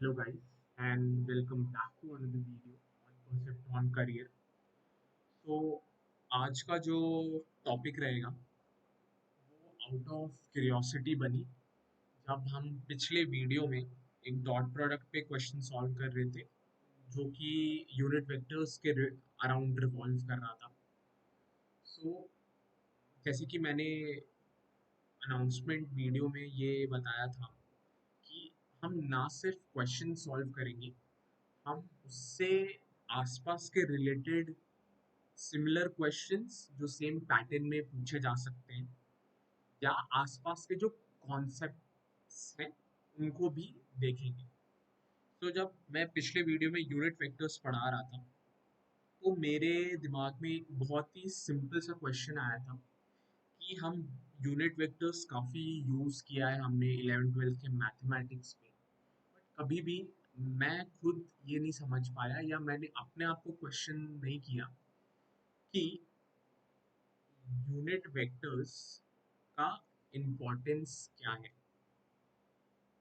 Hello guys and welcome back to another video on Percept on Career. So आज का जो topic रहेगा वो आउट ऑफ क्यूरियोसिटी बनी जब हम पिछले वीडियो में एक डॉट प्रोडक्ट पे क्वेश्चन सॉल्व कर रहे थे जो कि यूनिट वेक्टर्स के अराउंड रिवॉल्व कर रहा था. सो जैसे कि मैंने अनाउंसमेंट वीडियो में ये बताया था कि हम ना सिर्फ क्वेश्चन सॉल्व करेंगे, हम उससे आसपास के रिलेटेड सिमिलर क्वेश्चंस जो सेम पैटर्न में पूछे जा सकते हैं या आसपास के जो कॉन्सेप्ट्स हैं उनको भी देखेंगे. तो जब मैं पिछले वीडियो में यूनिट वेक्टर्स पढ़ा रहा था तो मेरे दिमाग में एक बहुत ही सिंपल सा क्वेश्चन आया था कि हम यूनिट वेक्टर्स काफ़ी यूज़ किया है हमने 11th 12th के मैथमेटिक्स में, बट कभी भी मैं खुद ये नहीं समझ पाया या मैंने अपने आप को क्वेश्चन नहीं किया कि यूनिट वेक्टर्स का इम्पोर्टेंस क्या है.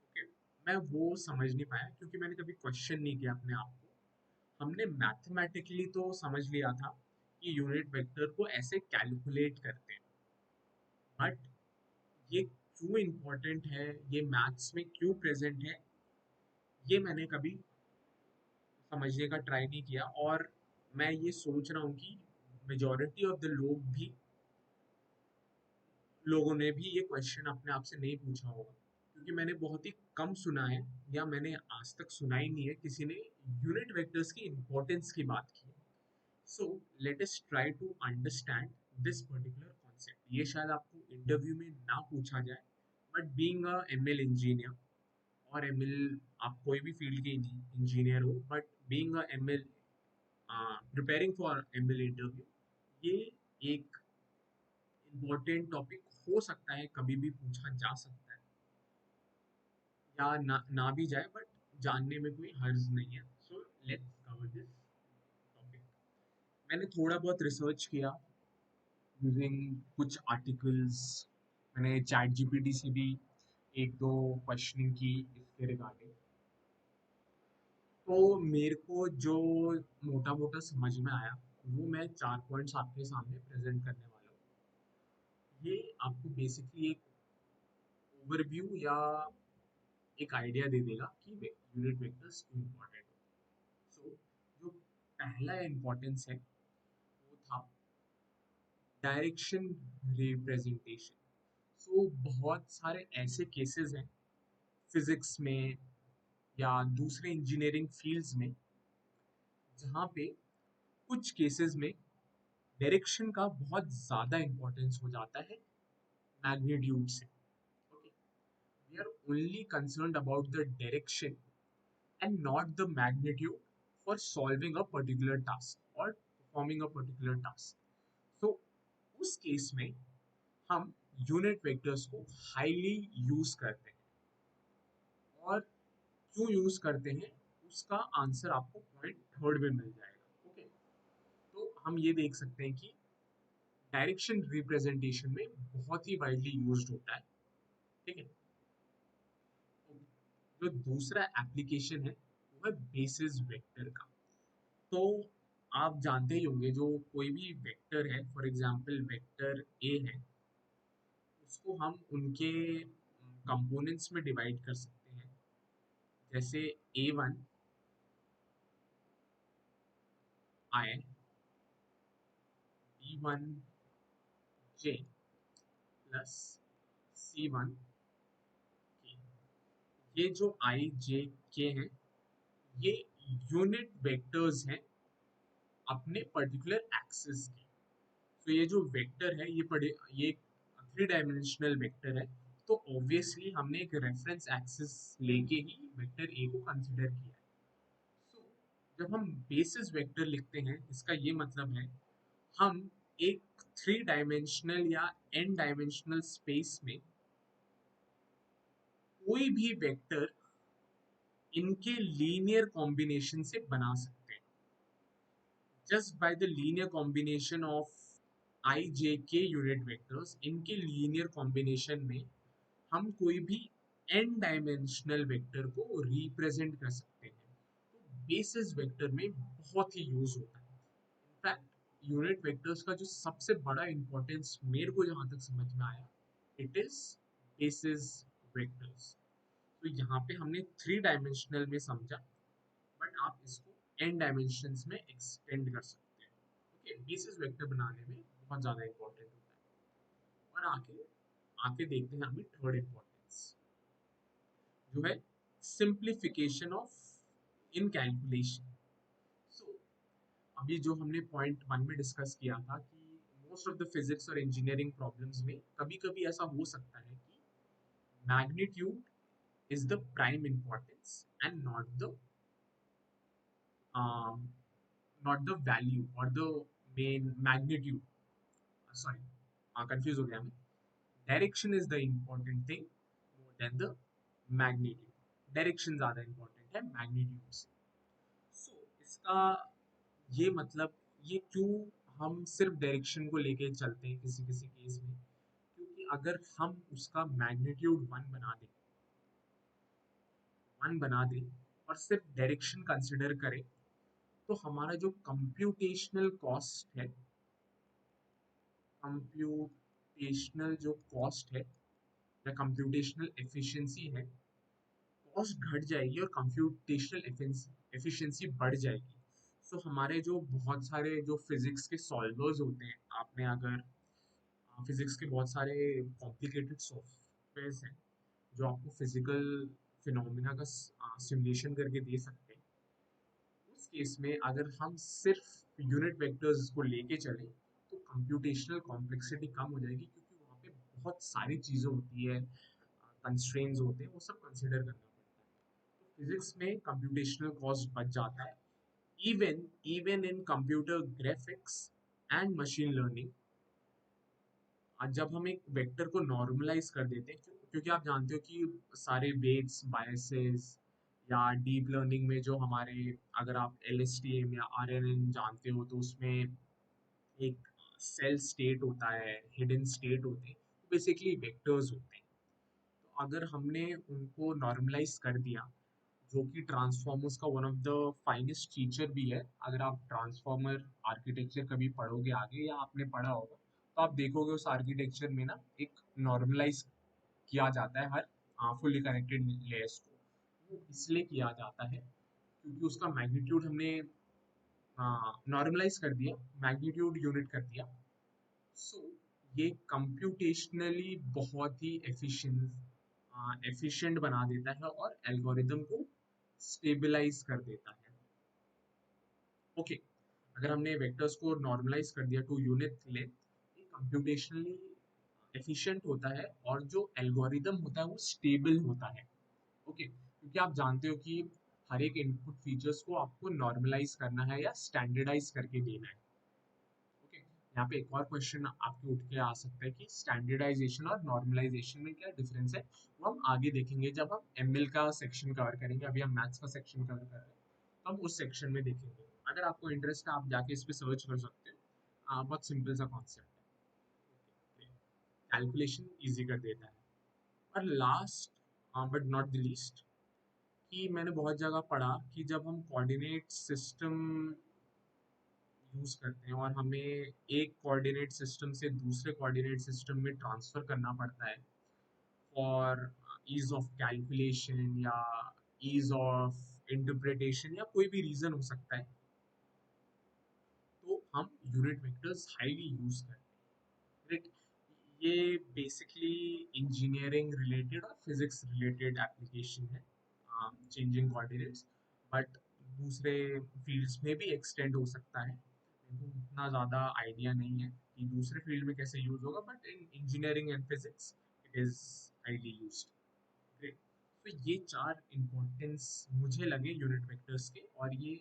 ओके, मैं वो समझ नहीं पाया क्योंकि मैंने कभी क्वेश्चन नहीं किया अपने आप को. हमने मैथमेटिकली तो समझ लिया था कि यूनिट वेक्टर को ऐसे कैलकुलेट करते हैं, बट ये क्यों इम्पोर्टेंट है, ये मैथ्स में क्यों प्रेजेंट है, ये मैंने कभी समझने का ट्राई नहीं किया. और मैं ये सोच रहा हूँ कि मेजॉरिटी ऑफ द लोगों ने भी ये क्वेश्चन अपने आप से नहीं पूछा होगा क्योंकि मैंने बहुत ही कम सुना है या मैंने आज तक सुना ही नहीं है किसी ने यूनिट वेक्टर्स की इम्पोर्टेंस की बात की. So let us try to understand this particular concept. ये शायद आपको इंटरव्यू में ना पूछा जाए, but being a ML engineer और एमएल, आप कोई भी फील्ड के इंजीनियर हो, but being a ML, preparing for ML interview, ये एक इम्पोर्टेंट टॉपिक हो सकता है, कभी भी पूछा जा सकता है या ना भी जाए, बट जानने में कोई हर्ज नहीं है. So let's cover this topic. मैंने थोड़ा बहुत रिसर्च किया यूजिंग कुछ आर्टिकल्स. मैंने चैट जीपीटी से भी एक दो क्वेश्चनिंग की इसके रिगार्डिंग. तो मेरे को जो मोटा मोटा समझ में आया वो मैं 4 पॉइंट्स आपके सामने प्रेजेंट करने वाला हूँ. ये आपको बेसिकली एक ओवरव्यू या एक आइडिया दे देगा कि यूनिट वेक्टर्स क्यों इम्पोर्टेंट है. सो जो पहला इम्पोर्टेंस है वो था डायरेक्शन रिप्रेजेंटेशन. सो बहुत सारे ऐसे केसेस हैं फिजिक्स में या दूसरे इंजीनियरिंग फील्ड्स में जहाँ पे कुछ केसेस में डायरेक्शन का बहुत ज़्यादा इम्पोर्टेंस हो जाता है मैग्नीट्यूड से. Okay, we are only concerned about the direction and not the magnitude for solving a particular task or performing a particular task. So उस केस में हम यूनिट वेक्टर्स को हाईली यूज करते हैं. और क्यों यूज करते हैं उसका आंसर आपको पॉइंट थर्ड में मिल जाएगा. ओके, तो हम ये देख सकते हैं कि डायरेक्शन रिप्रेजेंटेशन में बहुत ही वाइडली यूज्ड होता है. ठीक है. जो दूसरा एप्लीकेशन है वो है बेसिस वेक्टर का. तो आप जानते ही होंगे जो कोई भी वेक्टर है, फॉर एग्जांपल वेक्टर ए है, उसको हम उनके कंपोनेंट्स में डिवाइड कर सकते हैं. जैसे A1 आई, B1 जे प्लस C1 के. ये जो आई जे के हैं ये यूनिट वेक्टर्स हैं अपने पर्टिकुलर एक्सिस के. तो ये जो वेक्टर है ये 3 डायमेंशनल वेक्टर है. तो ऑब्वियसली हमने एक रेफरेंस एक्सिस लेके ही वेक्टर ए को कंसिडर किया है. सो जब हम बेसिस वेक्टर लिखते हैं इसका ये मतलब है हम एक 3 डायमेंशनल या n डायमेंशनल स्पेस में कोई भी वेक्टर इनके लीनियर कॉम्बिनेशन से बना सकते हैं. Just by the linear combination of I J K unit vectors, इनके लीनियर कॉम्बिनेशन में हम कोई भी एन डायमेंशनल वेक्टर को रिप्रेजेंट कर सकते हैं। तो बेसिस वेक्टर में बहुत ही यूज होता है। इनफैक्ट यूनिट वेक्टर्स का जो सबसे बड़ा इंपॉर्टेंस मेरे को जहाँ तक समझ में आया, इट इज बेसिस वेक्टर्स। तो यहाँ पे हमने थ्री डायमेंशनल में समझा, बट आप इसको एन डायमेंशंस में एक्सटेंड कर सकते हैं। ओके, बेसिस वेक्टर बनाने में बहुत ज़्यादा इंपॉर्टेंट होता है। और आगे आगे देखते हैं हमें थर्ड इंपॉर्टेंस, जो है सिंप्लीफिकेशन ऑफ इन कैलकुलेशन। सो अभी जो हमने पॉइंट वन में डिस्कस किया था कि मोस्ट ऑफ द फिजिक्स और इंजीनियरिंग प्रॉब्लम्स में कभी कभी ऐसा हो सकता है कि magnitude is the prime importance and not the value or the main magnitude. Sorry, confused हो गया मैं. Direction is the important thing more than the magnitude. Direction ज़्यादा important है magnitude से. So इसका ये मतलब, ये क्यों हम सिर्फ डायरेक्शन को लेके चलते हैं किसी किसी केस में, क्योंकि अगर हम उसका मैग्नीट्यूड वन बना दें और सिर्फ डायरेक्शन कंसिडर करें, तो हमारा जो कंप्यूटेशनल कॉस्ट है, कंप्यूटेशनल जो कॉस्ट है या कंप्यूटेशनल एफिशिएंसी है, कॉस्ट घट जाएगी और कंप्यूटेशनल एफिशिएंसी बढ़ जाएगी। सो हमारे जो बहुत सारे जो फिजिक्स के सॉल्वर्स होते हैं, आपने अगर फिजिक्स के बहुत सारे कॉम्प्लिकेटेड सॉफ्टवेयर्स हैं जो आपको फिजिकल फिनोमिना का सिमुलेशन करके दे सकते हैं, उस केस में अगर हम सिर्फ यूनिट वेक्टर्स को लेके चलें तो कंप्यूटेशनल कॉम्प्लेक्सिटी कम हो जाएगी, क्योंकि वहाँ पे बहुत सारी चीज़ें होती है, कंस्ट्रेंट्स होते हैं, वो सब कंसिडर करना पड़ता है। तो फिजिक्स में कंप्यूटेशनल कॉस्ट बच जाता है। Even even in computer graphics and machine learning, जब हम एक वेक्टर को नॉर्मलाइज कर देते हैं, क्योंकि आप जानते हो कि सारे वेट्स बायसेस या डीप लर्निंग में जो हमारे, अगर आप LSTM या RNN जानते हो, तो उसमें एक सेल स्टेट होता है, हिडन स्टेट होते हैं, बेसिकली वेक्टर्स होते हैं। तो अगर हमने उनको नॉर्मलाइज कर दिया, जो कि ट्रांसफॉर्मर्स का one of the finest feature भी है, अगर आप ट्रांसफॉर्मर आर्किटेक्चर कभी पढ़ोगे आगे या आपने पढ़ा होगा, तो आप देखोगे उस आर्किटेक्चर में ना एक नॉर्मलाइज किया जाता है हर फुल्ली कनेक्टेड लेयर्स को। वो इसलिए किया जाता है क्योंकि उसका मैग्नीट्यूड हमने नॉर्मलाइज कर दिया, मैग्नीट्यूड यूनिट कर दिया। सो ये कंप्यूटेशनली बहुत ही एफिशिएंट बना देता है और एल्गोरिदम को स्टेबलाइज कर देता है। ओके, अगर हमने वेक्टर्स को नॉर्मलाइज कर दिया टू यूनिट लेंथ, ये कंप्यूटेशनली एफिशिएंट होता है और जो एल्गोरिदम होता है वो स्टेबल होता है। ओके, क्योंकि आप जानते हो कि हर एक इनपुट फीचर्स को आपको नॉर्मलाइज करना है या स्टैंडर्डाइज करके देना है। ओके, यहाँ पे एक और क्वेश्चन आपके उठ के आ सकता है कि स्टैंडर्डाइजेशन और नॉर्मलाइजेशन में क्या डिफरेंस है। वो हम आगे देखेंगे जब हम ML का सेक्शन कवर करेंगे, अभी हम मैथ्स का सेक्शन कवर कर रहे हैं, तो हम उस सेक्शन में देखेंगे। अगर आपको इंटरेस्ट है आप जाके इस पे सर्च कर सकते हो। बहुत सिंपल सा कॉन्सेप्ट है, कैलकुलेशन इजी कर देता है। और last but not the least, कि मैंने बहुत जगह पढ़ा कि जब हम कोऑर्डिनेट सिस्टम यूज करते हैं और हमें एक कोऑर्डिनेट सिस्टम से दूसरे कोऑर्डिनेट सिस्टम में ट्रांसफर करना पड़ता है फॉर ईज ऑफ कैलकुलेशन या ईज ऑफ इंटरप्रिटेशन या कोई भी रीजन हो सकता है, तो हम यूनिट वेक्टर्स हाईली यूज करते हैं। Right? ये बेसिकली इंजीनियरिंग रिलेटेड और फिजिक्स रिलेटेड एप्लीकेशन है, चेंजिंग कोऑर्डिनेट्स, बट दूसरे फील्ड्स में भी एक्सटेंड हो सकता है। मेरे को उतना ज़्यादा आइडिया नहीं है कि दूसरे फील्ड में कैसे यूज होगा, but in engineering and physics it is highly used. Great. तो ये चार इम्पोर्टेंस मुझे लगे यूनिट वेक्टर्स के, और ये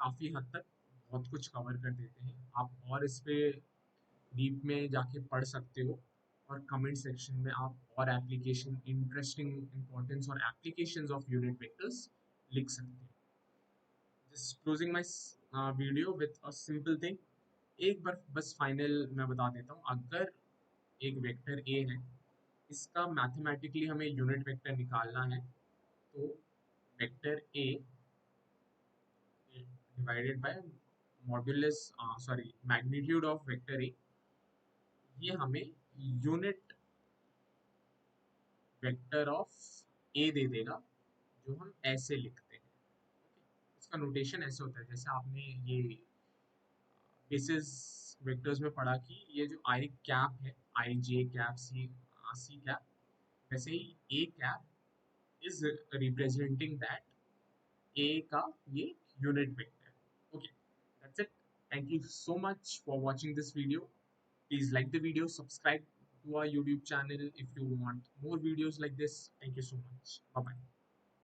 काफ़ी हद तक बहुत कुछ कवर कर देते हैं। आप और इस पे डीप में जाके पढ़ सकते हो, और कमेंट सेक्शन में आप और एप्लीकेशन, इंटरेस्टिंग इंपॉर्टेंस और एप्लीकेशंस ऑफ यूनिट वेक्टर्स लिख सकते हो। Just closing my video with a simple thing, एक बार बस फाइनल मैं बता देता हूँ। अगर एक वेक्टर ए है इसका मैथमेटिकली हमें यूनिट वेक्टर निकालना है, तो vector A divided by modulus sorry magnitude of vector A, ये हमें यूनिट वेक्टर ऑफ ए दे देगा, जो हम ऐसे लिखते हैं। इसका नोटेशन ऐसे होता है, जैसे आपने ये बेसिस वेक्टर्स में पढ़ा कि ये जो आई कैप है, आई जे कैप सी सी कैप, वैसे ही A cap is representing that ए का ये unit vector. Okay, that's it. Thank you so much for watching this video. Please like the video, subscribe to our YouTube channel if you want more videos like this. Thank you so much. Bye bye.